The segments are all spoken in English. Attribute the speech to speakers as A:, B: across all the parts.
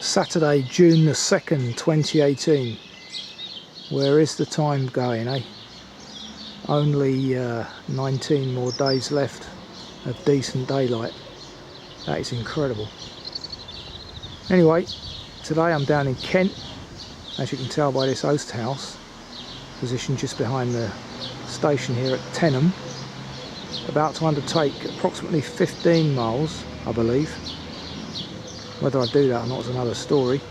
A: Saturday, June the 2nd, 2018. Where is the time going, eh? Only 19 more days left of decent daylight. That is incredible. Anyway, today I'm down in Kent, as you can tell by this Oasts house, positioned just behind the station here at Teynham. About to undertake approximately 15 miles, I believe. Whether I do that or not is another story.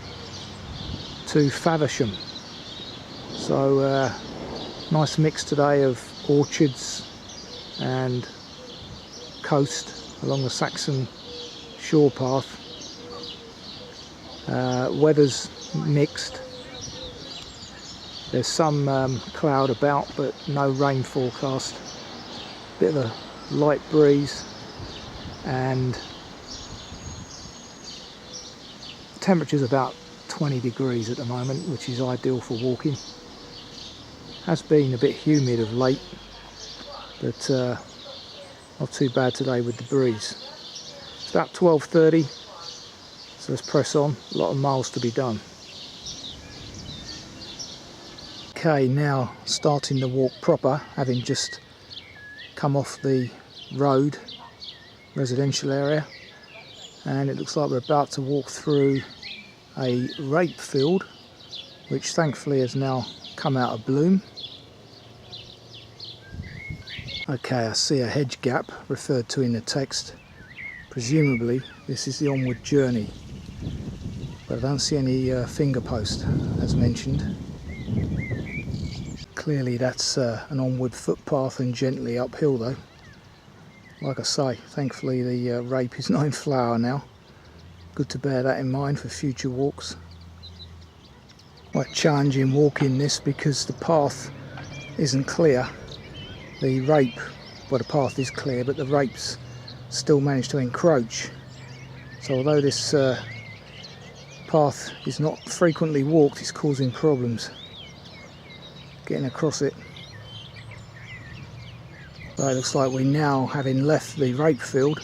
A: To Faversham. So nice mix today of orchards and coast along the Saxon shore path. Weather's mixed. There's some cloud about, but no rain forecast. Bit of a light breeze, and temperature's about 20 degrees at the moment, which is ideal for walking. Has been a bit humid of late, but not too bad today with the breeze. It's about 12:30, so let's press on. A lot of miles to be done. Okay, now starting the walk proper, having just come off the road, residential area, and it looks like we're about to walk through a rape field, which thankfully has now come out of bloom. Okay, I see a hedge gap referred to in the text. Presumably this is the onward journey, but I don't see any finger post as mentioned. Clearly that's an onward footpath and gently uphill though. Like I say, thankfully the rape is not in flower now. Good to bear that in mind for future walks. Quite challenging walking this because the path isn't clear. The rape, well, the path is clear, but the rapes still manage to encroach. So although this path is not frequently walked, it's causing problems getting across it. But it looks like we now, having left the rape field,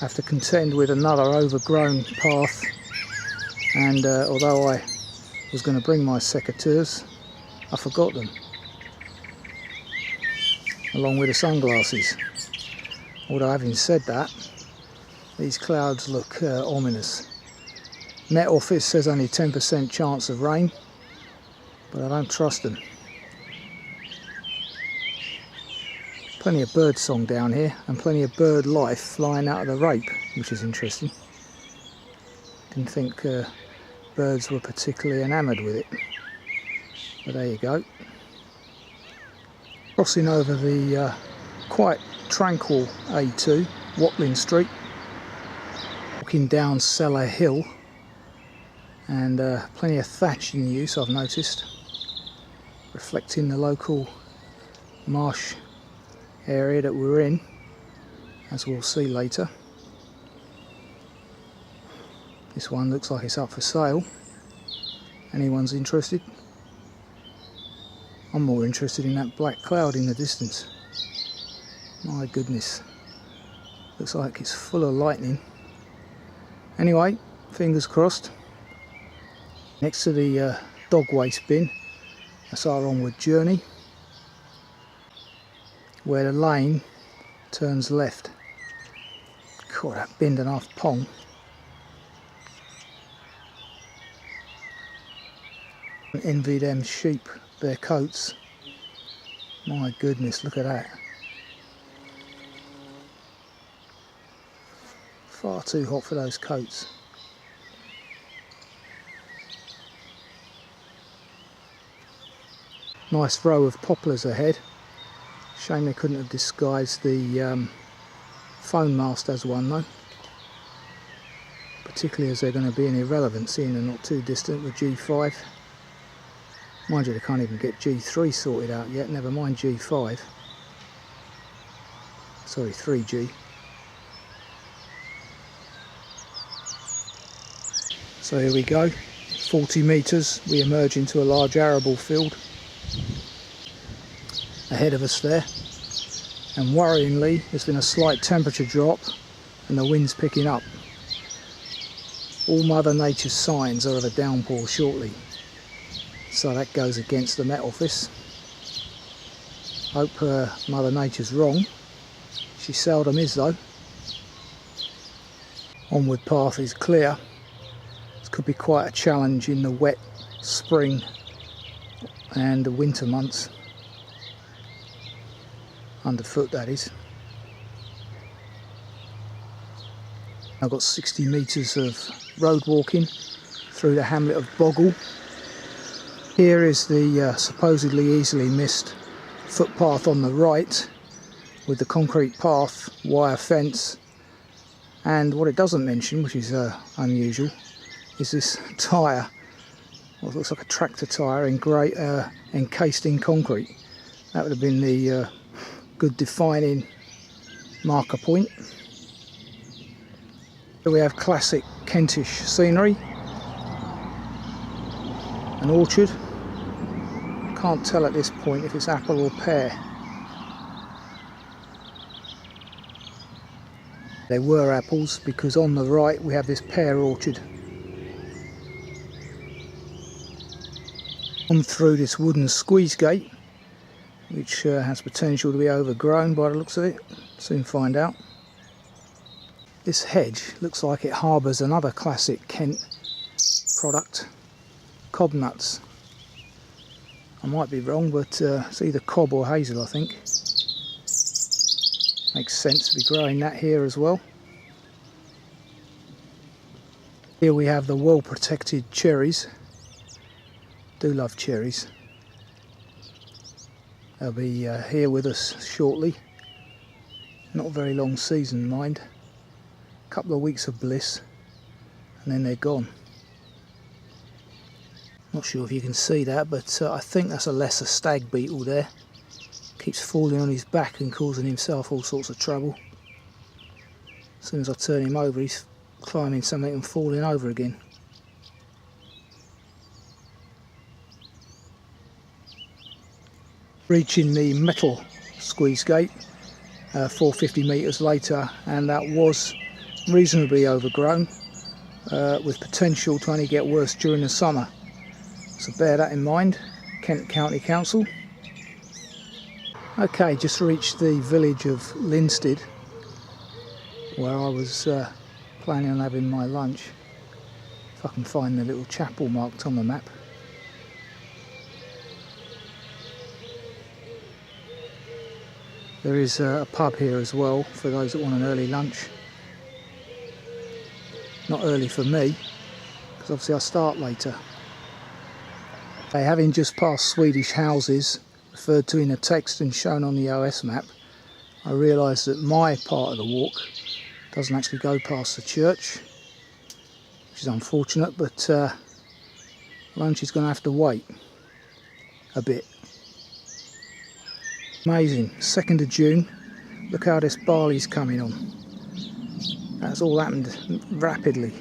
A: have to contend with another overgrown path, and although I was going to bring my secateurs, I forgot them, along with the sunglasses. Although having said that, these clouds look ominous. Met Office says only 10% chance of rain, but I don't trust them. Plenty of bird song down here, and plenty of bird life flying out of the rape, which is interesting. Didn't think birds were particularly enamoured with it, but there you go. Crossing over the quite tranquil A2, Watling Street, walking down Cellar Hill, and plenty of thatch in use, I've noticed, reflecting the local marsh area that we're in, as we'll see later. This one looks like it's up for sale. Anyone's interested? I'm more interested in that black cloud in the distance. My goodness, looks like it's full of lightning. Anyway, fingers crossed. Next to the dog waste bin, that's our onward journey, where the lane turns left. God, that bend and half pong. Envy them sheep, their coats. My goodness, look at that. Far too hot for those coats. Nice row of poplars ahead. Shame they couldn't have disguised the phone mast as one though. Particularly as they're going to be an irrelevance, seeing they're not too distant with G5. Mind you, they can't even get G3 sorted out yet, never mind G5. Sorry, 3G. So here we go, 40 metres, we emerge into a large arable field ahead of us there, and worryingly there's been a slight temperature drop and the wind's picking up. All Mother Nature's signs are of a downpour shortly, so that goes against the Met Office. Hope Mother Nature's wrong. She seldom is though. Onward path is clear. This could be quite a challenge in the wet spring and the winter months. Underfoot, that is. I've got 60 metres of road walking through the hamlet of Boggle. Here is the supposedly easily missed footpath on the right, with the concrete path, wire fence, and what it doesn't mention, which is unusual, is this tyre, what looks like a tractor tyre encased in concrete. That would have been the good defining marker point. Here we have classic Kentish scenery, an orchard. Can't tell at this point if it's apple or pear. They were apples because on the right we have this pear orchard. On through this wooden squeeze gate, which has potential to be overgrown by the looks of it. Soon find out. This hedge looks like it harbours another classic Kent product, cob nuts. I might be wrong, but it's either cob or hazel, I think. Makes sense to be growing that here as well. Here we have the well protected cherries. Do love cherries. They'll be here with us shortly. Not a very long season, mind. A couple of weeks of bliss and then they're gone. Not sure if you can see that, but I think that's a lesser stag beetle there. Keeps falling on his back and causing himself all sorts of trouble. As soon as I turn him over, he's climbing something and falling over again. Reaching the metal squeeze gate 450 metres later, and that was reasonably overgrown with potential to only get worse during the summer. So bear that in mind, Kent County Council. Okay, just reached the village of Linstead, where I was planning on having my lunch. If I can find the little chapel marked on the map. There is a pub here as well for those that want an early lunch. Not early for me, because obviously I start later. Okay, having just passed Swedish houses referred to in the text and shown on the OS map, I realised that my part of the walk doesn't actually go past the church, which is unfortunate, but lunch is going to have to wait a bit. Amazing, 2nd of June, look how this barley's coming on. That's all happened rapidly.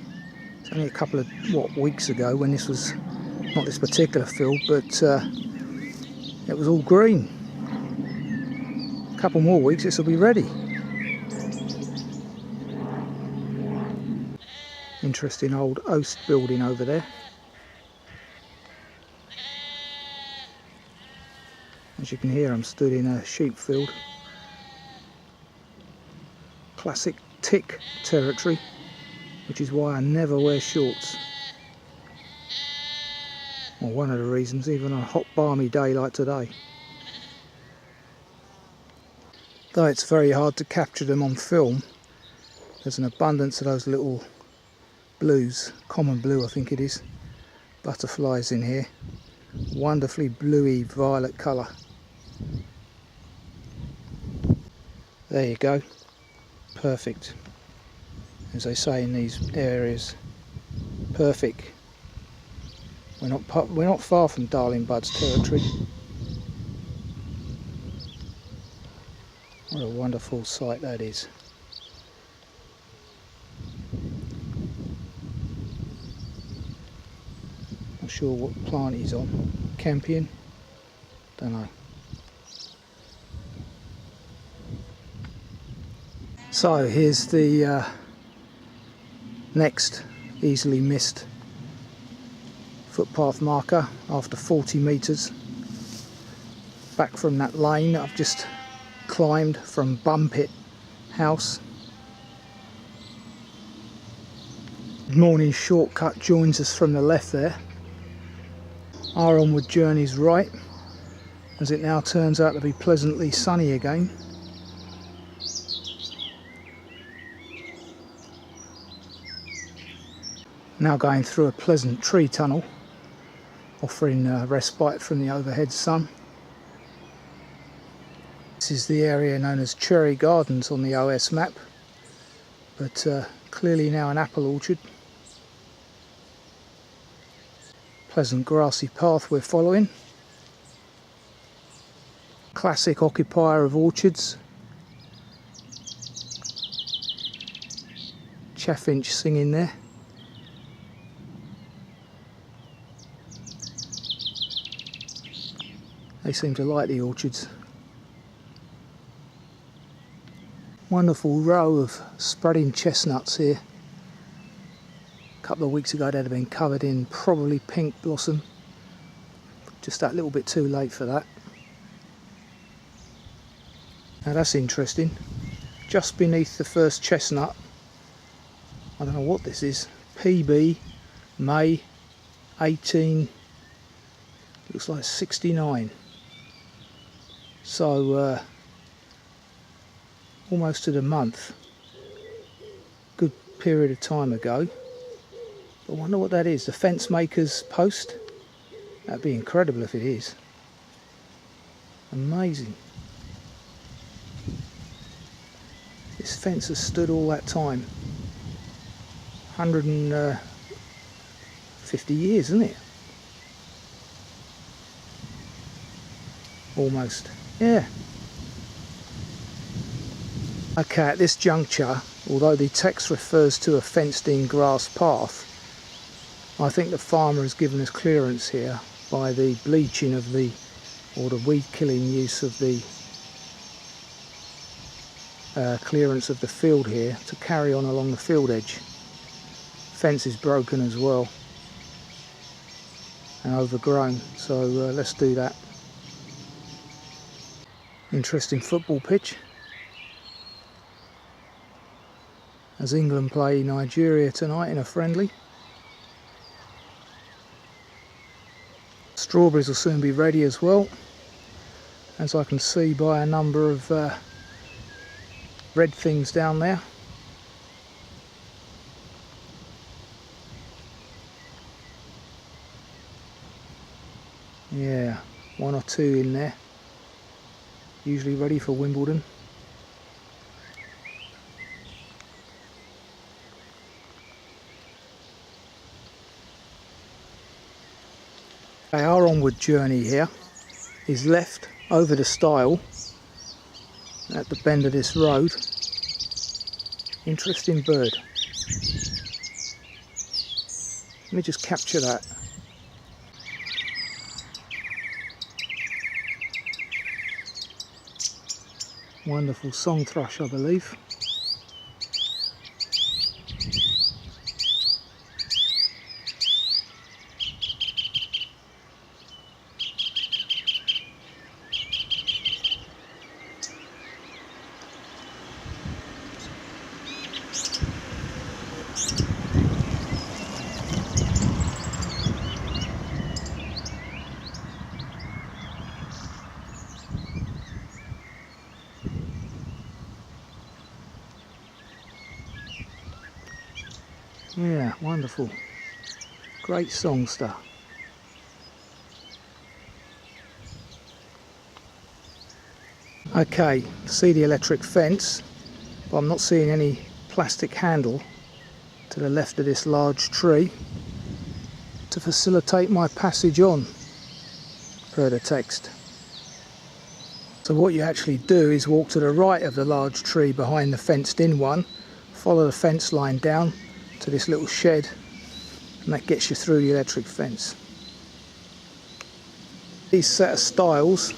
A: It's only a couple of weeks ago when this was, not this particular field, but it was all green. A couple more weeks this will be ready. Interesting old Oasts building over there. As you can hear, I'm stood in a sheep field. Classic tick territory, which is why I never wear shorts. Well, one of the reasons, even on a hot balmy day like today. Though it's very hard to capture them on film, there's an abundance of those little blues, common blue I think it is, butterflies in here. Wonderfully bluey violet colour. There you go, perfect. As they say in these areas, perfect. We're not far from Darling Bud's territory. What a wonderful sight that is. Not sure what plant he's on. Campion? Don't know. So here's the next easily missed footpath marker after 40 metres. Back from that lane I've just climbed from Bumpit House. Morning shortcut joins us from the left there. Our onward journey's right, as it now turns out to be pleasantly sunny again. Now going through a pleasant tree tunnel, offering respite from the overhead sun. This is the area known as Cherry Gardens on the OS map, but clearly now an apple orchard. Pleasant grassy path we're following. Classic occupier of orchards. Chaffinch singing there. They seem to like the orchards. Wonderful row of spreading chestnuts here. A couple of weeks ago they'd have been covered in probably pink blossom. Just that little bit too late for that. Now that's interesting. Just beneath the first chestnut, I don't know what this is, PB May 18, looks like 69. So almost to the month. Good period of time ago. I wonder what that is, the fence maker's post? That'd be incredible if it is. Amazing. This fence has stood all that time. 150 years, isn't it? Almost. Yeah. Okay, at this juncture, although the text refers to a fenced-in grass path, I think the farmer has given us clearance here by the bleaching of the, or the weed killing use of the clearance of the field here to carry on along the field edge. Fence is broken as well and overgrown, so let's do that. Interesting football pitch as England play Nigeria tonight in a friendly. Strawberries will soon be ready as well, as I can see by a number of red things down there. Yeah, one or two in there, usually ready for Wimbledon. Our onward journey here is left over the stile at the bend of this road. Interesting bird. Let me just capture that. Wonderful song thrush, I believe. Yeah, wonderful. Great songster. Okay, see the electric fence, but I'm not seeing any plastic handle to the left of this large tree to facilitate my passage on, per the text. So what you actually do is walk to the right of the large tree behind the fenced in one, follow the fence line down to this little shed, and that gets you through the electric fence. These set of stiles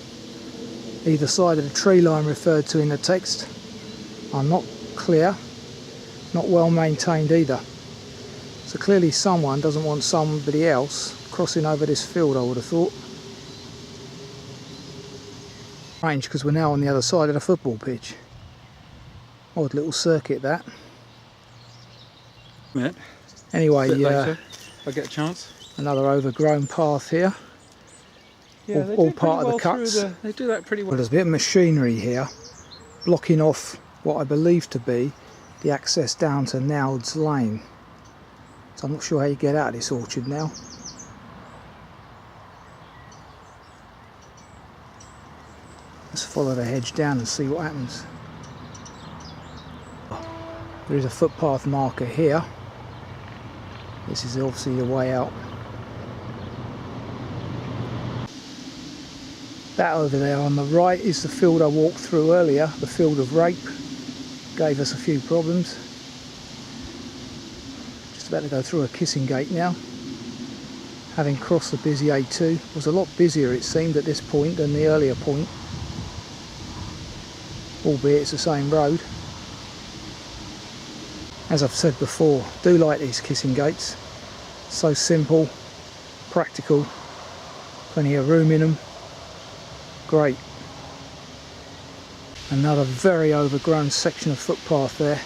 A: either side of the tree line referred to in the text are not clear, not well maintained either. So clearly someone doesn't want somebody else crossing over this field, I would have thought. Strange, because we're now on the other side of the football pitch. Odd little circuit that.
B: Minute.
A: Anyway,
B: Later, if I get a chance.
A: Another overgrown path here.
B: Yeah,
A: all part of the cuts.
B: They do that pretty well.
A: Well, there's a bit of machinery here blocking off what I believe to be the access down to Nowd's Lane. So I'm not sure how you get out of this orchard now. Let's follow the hedge down and see what happens. There is a footpath marker here. This is obviously the way out. That over there on the right is the field I walked through earlier, the field of rape. Gave us a few problems. Just about to go through a kissing gate now. Having crossed the busy A2. It was a lot busier, it seemed, at this point than the earlier point. Albeit it's the same road. As I've said before, do like these kissing gates. So simple, practical, plenty of room in them. Great. Another very overgrown section of footpath there,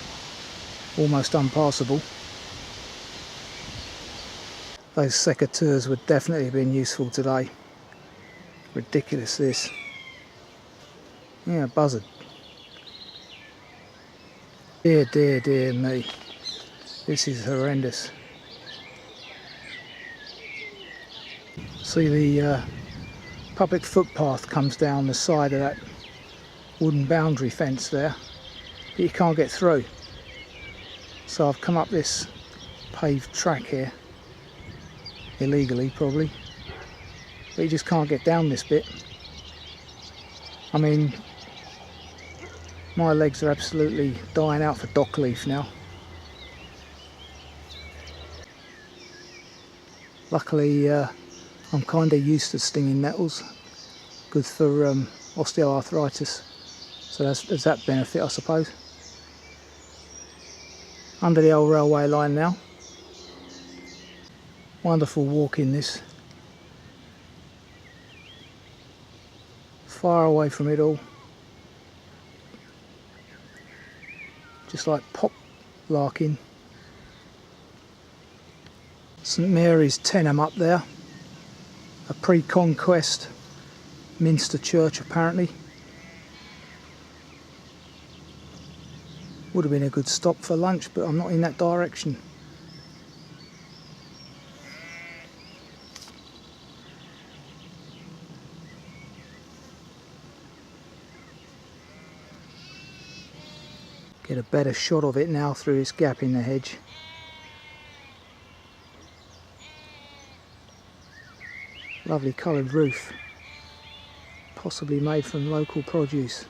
A: almost unpassable. Those secateurs would definitely have been useful today. Ridiculous this. Yeah, buzzard. Dear, dear, dear me. This is horrendous. See, the public footpath comes down the side of that wooden boundary fence there, but you can't get through. So I've come up this paved track here, illegally probably, but you just can't get down this bit. I mean, my legs are absolutely dying out for dock leaf now. Luckily I'm kind of used to stinging nettles, good for osteoarthritis, so there's that benefit, I suppose. Under the old railway line now. Wonderful walk in this. Far away from it all. Just like pop larking. St Mary's, Teynham up there. A pre-conquest Minster church apparently. Would have been a good stop for lunch, but I'm not in that direction. Get a better shot of it now through this gap in the hedge. Lovely coloured roof, possibly made from local produce.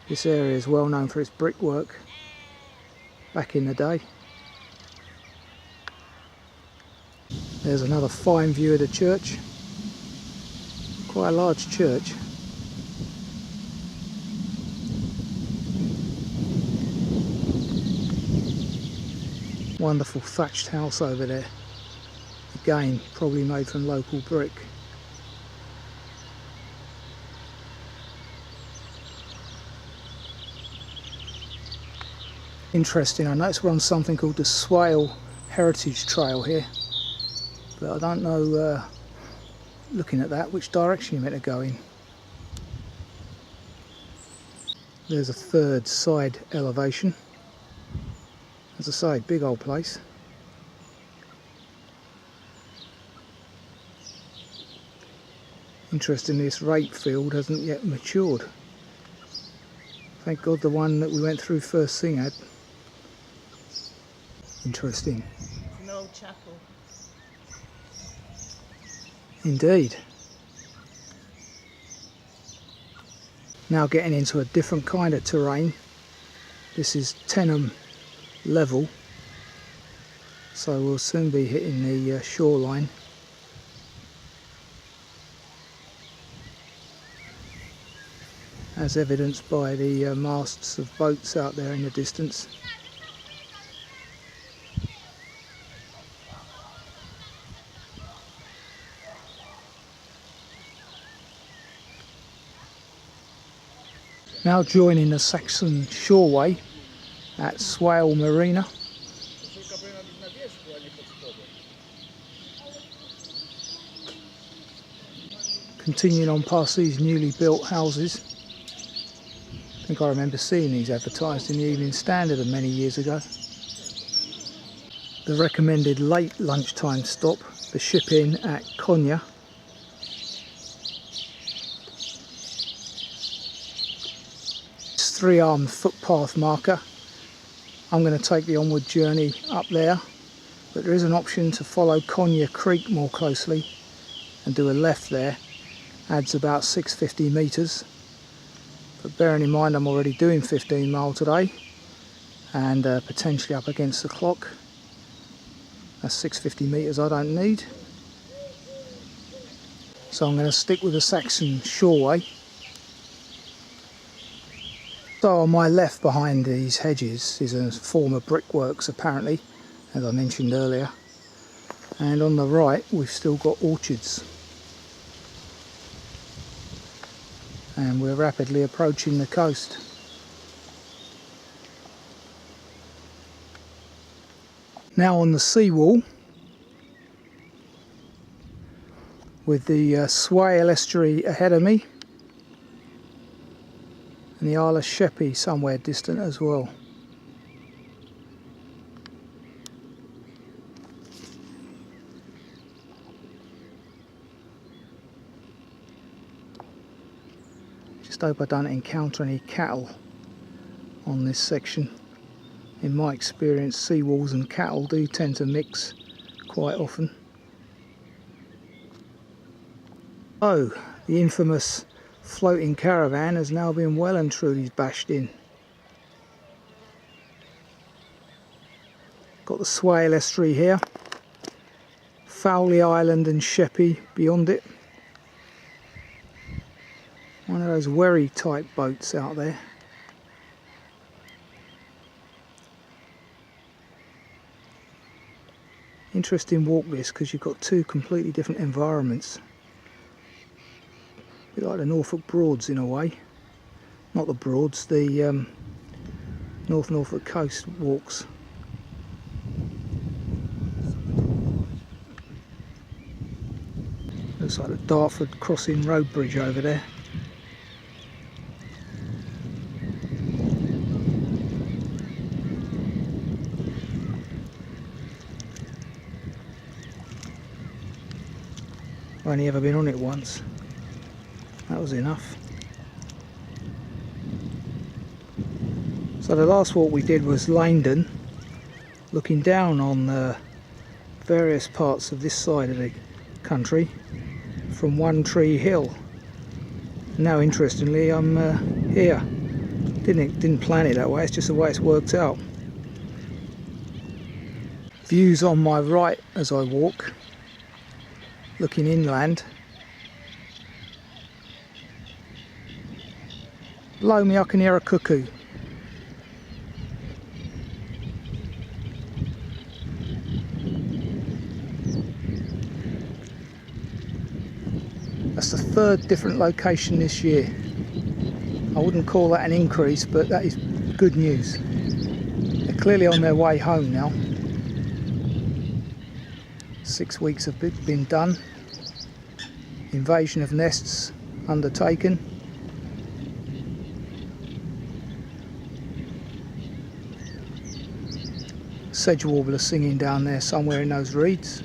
A: This area is well known for its brickwork back in the day. There's another fine view of the church, quite a large church. Wonderful thatched house over there. Again, probably made from local brick. Interesting, I noticed we're on something called the Swale Heritage Trail here, but I don't know, looking at that, which direction you're meant to go in. There's a third side elevation. As I say, big old place. Interestingly, this rape field hasn't yet matured. Thank God the one that we went through first thing had. Interesting.
C: It's an old chapel.
A: Indeed. Now getting into a different kind of terrain. This is Teynham level, so we'll soon be hitting the shoreline. As evidenced by the masts of boats out there in the distance. Now joining the Saxon shoreway at Swale Marina. Continuing on past these newly built houses. I think I remember seeing these advertised in the Evening Standard many years ago. The recommended late lunchtime stop, the ship in at Konya. It's 3-armed footpath marker. I'm going to take the onward journey up there, but there is an option to follow Konya Creek more closely and do a left there. Adds about 650 metres, but bearing in mind I'm already doing 15 mile today and potentially up against the clock. That's 650 metres I don't need, so I'm going to stick with the Saxon shoreway. So on my left behind these hedges is a former brickworks apparently, as I mentioned earlier, and on the right we've still got orchards. And we're rapidly approaching the coast. Now on the seawall, with the Swale estuary ahead of me, and the Isle of Sheppey somewhere distant as well. Just hope I don't encounter any cattle on this section. In my experience, seawalls and cattle do tend to mix quite often. Oh, the infamous floating caravan has now been well and truly bashed in. Got the Swale estuary here, Fowley Island and Sheppey beyond it. One of those wherry type boats out there. Interesting walk this, because you've got two completely different environments. A bit like the Norfolk Broads in a way. Not the Broads, the North Norfolk coast walks. Looks like the Dartford Crossing road bridge over there. I've only ever been on it once. That was enough. So the last walk we did was Langdon, looking down on various parts of this side of the country from One Tree Hill. Now interestingly I'm here. Didn't plan it that way, it's just the way it's worked out. Views on my right as I walk, looking inland. Below me I can hear a cuckoo. That's the third different location this year. I wouldn't call that an increase, but that is good news. They're clearly on their way home now. 6 weeks have been done. Invasion of nests undertaken. Sedge warbler singing down there somewhere in those reeds.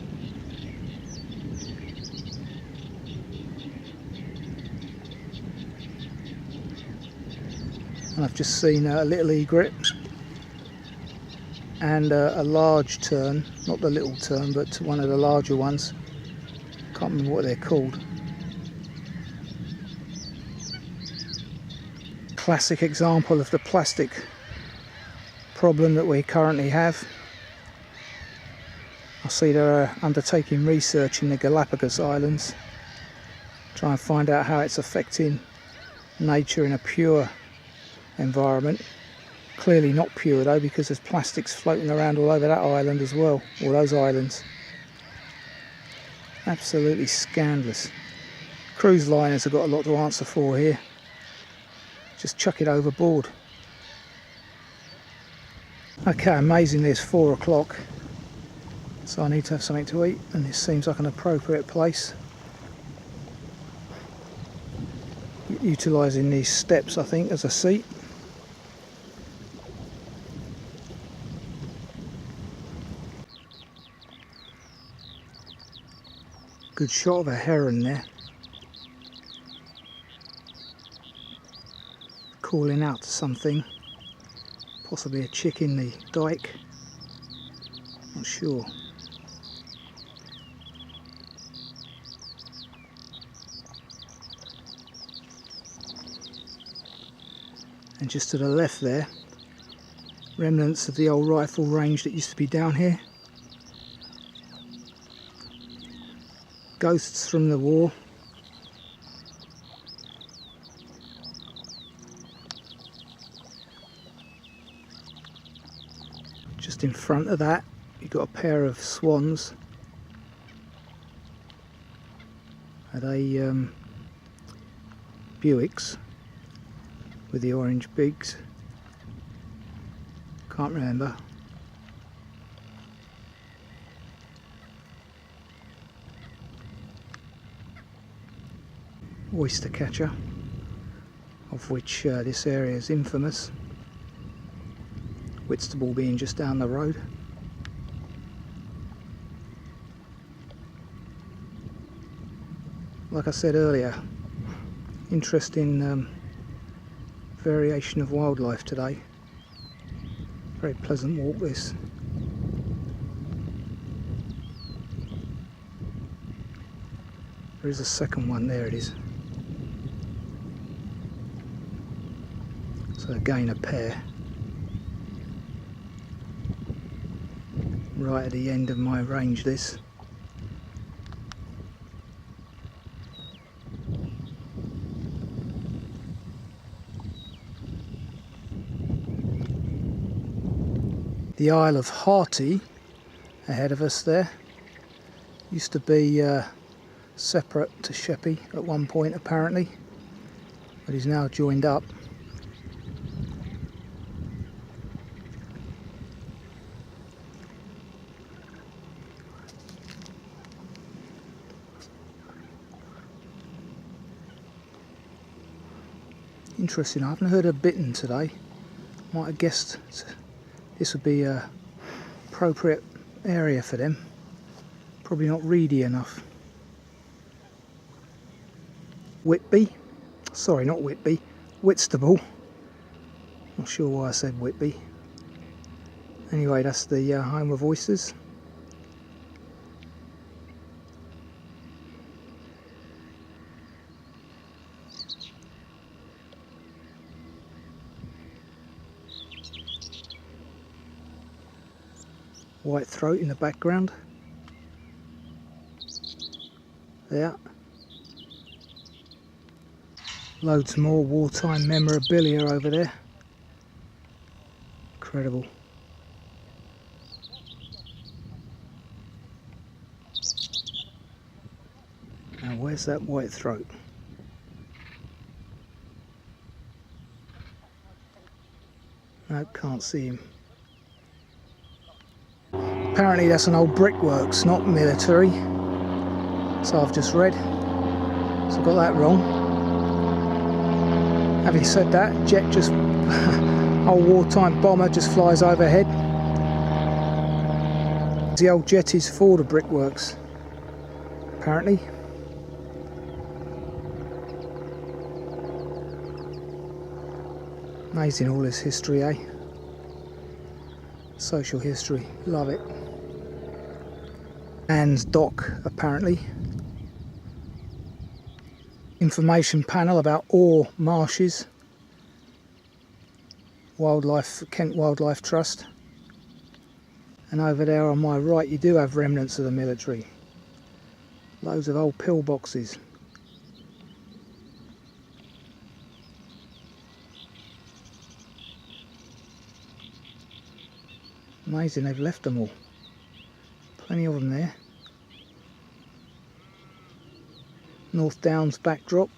A: And I've just seen a little egret and a large tern, not the little tern but one of the larger ones. Can't remember what they're called. Classic example of the plastic problem that we currently have. I see they're undertaking research in the Galapagos Islands, try and find out how it's affecting nature in a pure environment. Clearly not pure though, because there's plastics floating around all over that island as well, or those islands. Absolutely scandalous. Cruise liners have got a lot to answer for here. just chuck it overboard. Okay, amazingly it's 4 o'clock, so I need to have something to eat, and this seems like an appropriate place. Utilising these steps, I think, as a seat. Good shot of a heron there, calling out to something, possibly a chick in the dike, not sure. And just to the left there, remnants of the old rifle range that used to be down here. Ghosts from the war. Just in front of that, you've got a pair of swans. Are they Buicks with the orange beaks? Can't remember. Oyster catcher, of which this area is infamous. Whitstable being just down the road. Like I said earlier, interesting variation of wildlife today. Very pleasant walk this. There is a second one, there it is. So again a pair. Right at the end of my range this. The Isle of Harty ahead of us there. Used to be separate to Sheppey at one point apparently, but is now joined up. Interesting, I haven't heard a bittern today. Might have guessed this would be a appropriate area for them. Probably not reedy enough. Whitby, sorry not Whitby, Whitstable. Not sure why I said Whitby. Anyway, that's the home of oysters. White throat in the background. There. Loads more wartime memorabilia over there. Incredible. Now where's that white throat? No, can't see him. Apparently that's an old brickworks, not military. So I've just read. So I got that wrong. Having said that, jet just old wartime bomber just flies overhead. The old jet is for the brickworks, apparently. Amazing all this history, eh? Social history, love it. And dock, apparently. Information panel about Orr Marshes. Wildlife, Kent Wildlife Trust. And over there on my right you do have remnants of the military. Loads of old pillboxes. Amazing, they've left them all. Plenty of them there. North Downs backdrop.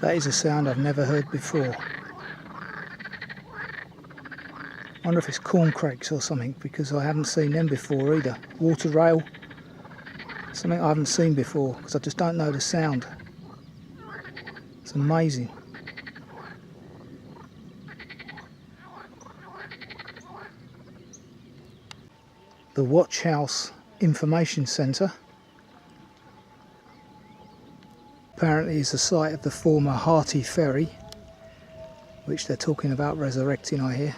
A: That is a sound I've never heard before. I wonder if it's corncrakes or something, because I haven't seen them before either. Water rail, something I haven't seen before, because I just don't know the sound. It's amazing. The Watch House Information Centre apparently is the site of the former Hearty Ferry, which they're talking about resurrecting, I hear.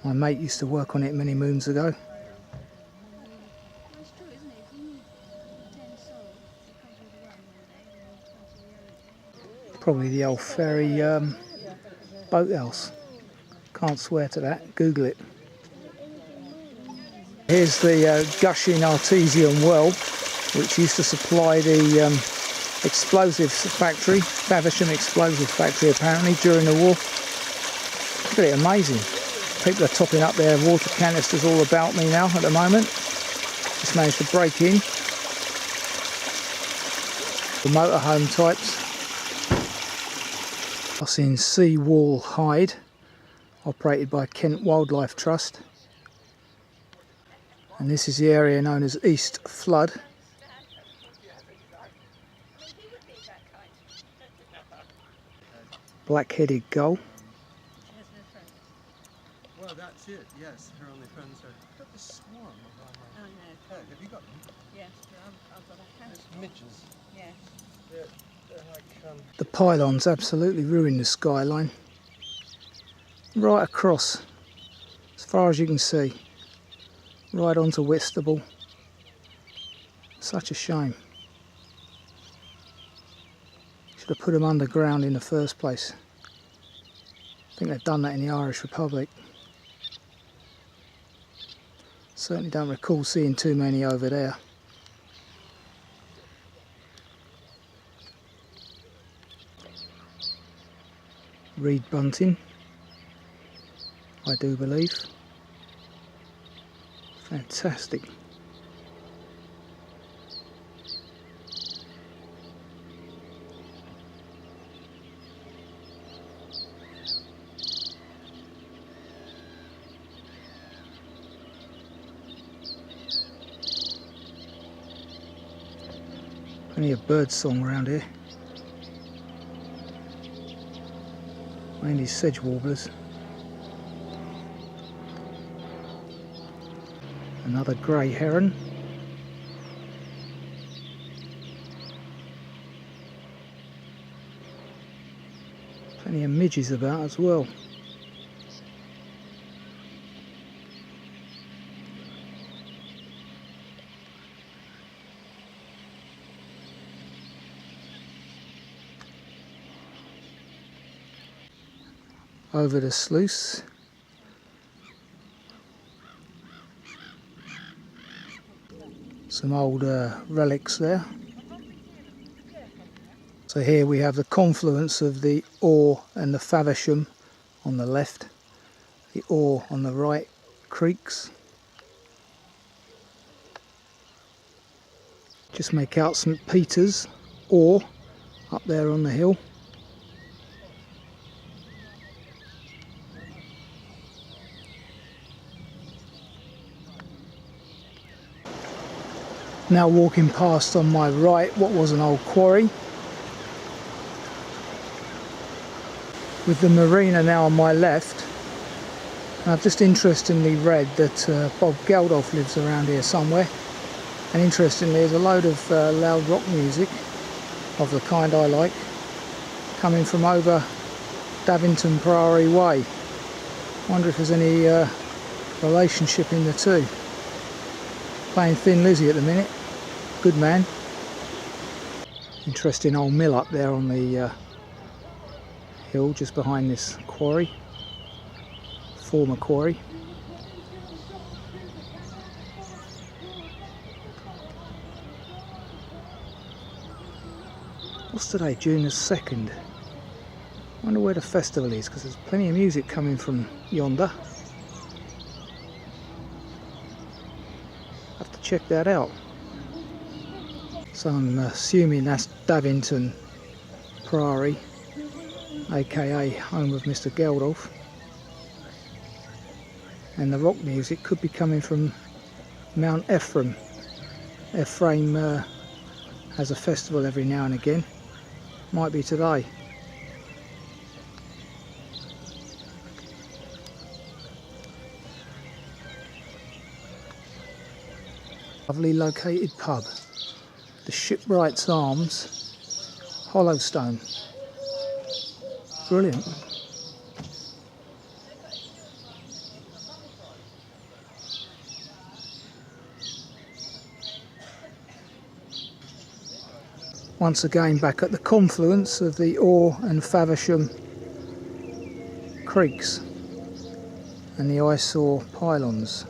A: My mate used to work on it many moons ago. Probably the old ferry boathouse. Can't swear to that. Google it. Here's the gushing artesian well, which used to supply the explosives factory, Faversham explosives factory apparently, during the war. Pretty amazing. People are topping up their water canisters all about me now at the moment. Just managed to break in. The motorhome types. I've seen Seawall Hide, operated by Kent Wildlife Trust. And this is the area known as East Flood. Black-headed gull.
B: Well, that's it. Yes, her only friends are. Got this swarm around my head. Have you got them?
C: Yes, I've got a house.
B: It's midges.
C: Yes.
B: They're like.
A: The pylons absolutely ruin the skyline. Right across, as far as you can see. Right onto Whitstable. Such a shame. Should have put them underground in the first place. I think they've done that in the Irish Republic. Certainly don't recall seeing too many over there. Reed bunting, I do believe. Fantastic. Plenty of bird song around here. Mainly sedge warblers. Another grey heron. Plenty of midges about as well. Over the sluice. Some old relics there. So here we have the confluence of the Ore and the Faversham on the left, the Ore on the right creeks. Just make out St Peter's Ore up there on the hill. Now walking past on my right what was an old quarry, with the marina now on my left. And I've just interestingly read that Bob Geldof lives around here somewhere, and interestingly there's a load of loud rock music of the kind I like coming from over Davington Priory Way. Wonder if there's any relationship in the two. Playing Thin Lizzy at the minute. Good man. Interesting old mill up there on the hill just behind this quarry. Former quarry. What's today? June the 2nd. I wonder where the festival is, because there's plenty of music coming from yonder. Have to check that out. So I'm assuming that's Davington Priory, aka home of Mr. Geldolf. And the rock music could be coming from Mount Ephraim. Ephraim has a festival every now and again. Might be today. Lovely located pub. The Shipwrights Arms, Hollowstone. Brilliant. Once again back at the confluence of the Orr and Faversham creeks and the eyesore pylons.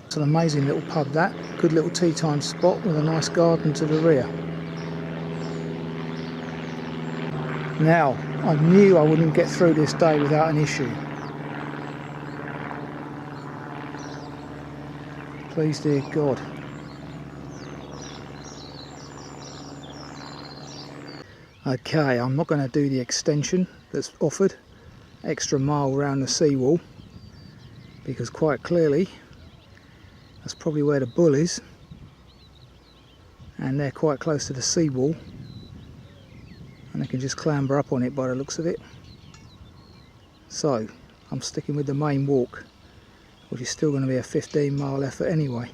A: It's an amazing little pub, that. Good little tea time spot with a nice garden to the rear. Now, I knew I wouldn't get through this day without an issue. Please, dear God. Okay, I'm not going to do the extension that's offered, extra mile around the seawall, because quite clearly that's probably where the bull is, and they're quite close to the seawall, and they can just clamber up on it by the looks of it. So I'm sticking with the main walk, which is still going to be a 15-mile effort anyway.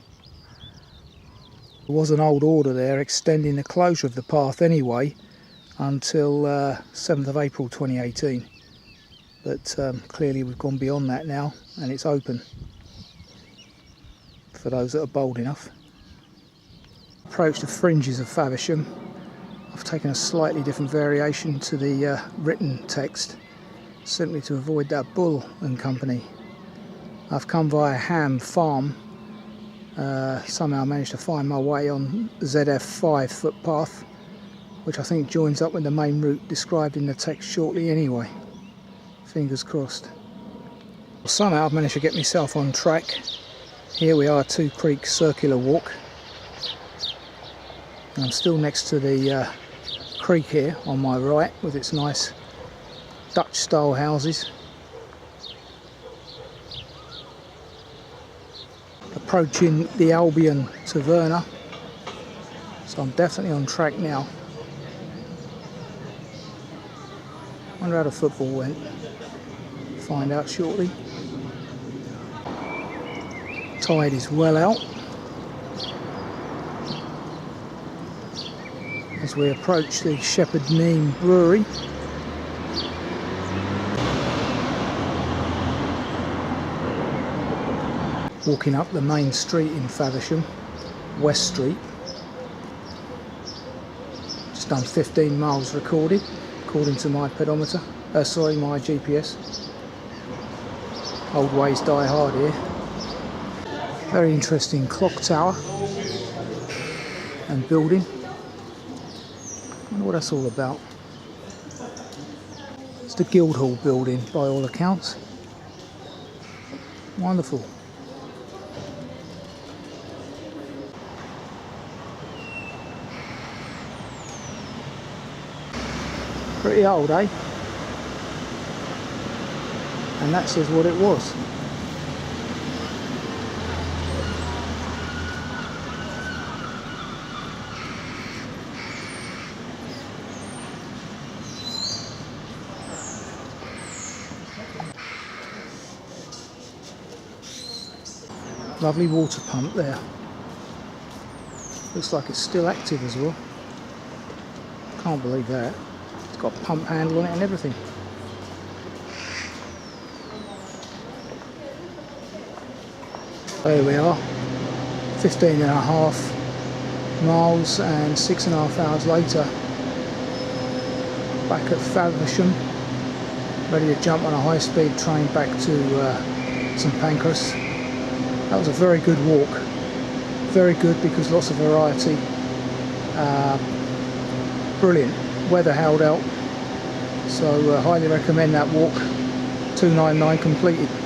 A: There was an old order there extending the closure of the path anyway until 7th of April 2018, but clearly we've gone beyond that now and it's open for those that are bold enough. Approach the fringes of Faversham. I've taken a slightly different variation to the written text, simply to avoid that bull and company. I've come via Ham Farm, somehow managed to find my way on ZF5 footpath, which I think joins up with the main route described in the text shortly anyway. Fingers crossed. Somehow I've managed to get myself on track. Here we are, Two Creek Circular Walk. I'm still next to the creek here on my right with its nice Dutch style houses. Approaching the Albion Taverna, so I'm definitely on track now. Wonder how the football went. Find out shortly. Tide is well out as we approach the Shepherd Neame Brewery. Walking up the main street in Faversham, West Street. Just done 15 miles recorded, according to my pedometer. My GPS. Old ways die hard here. Very interesting clock tower and building. I wonder what that's all about. It's the Guildhall building by all accounts. Wonderful. Pretty old, eh? And that says what it was. Lovely water pump there. Looks like it's still active as well. Can't believe that. It's got a pump handle on it and everything. There we are. 15.5 miles and 6.5 hours later. Back at Faversham. Ready to jump on a high-speed train back to St Pancras. That was a very good walk. Very good because lots of variety. Brilliant. Weather held out. So highly recommend that walk. 299 completed.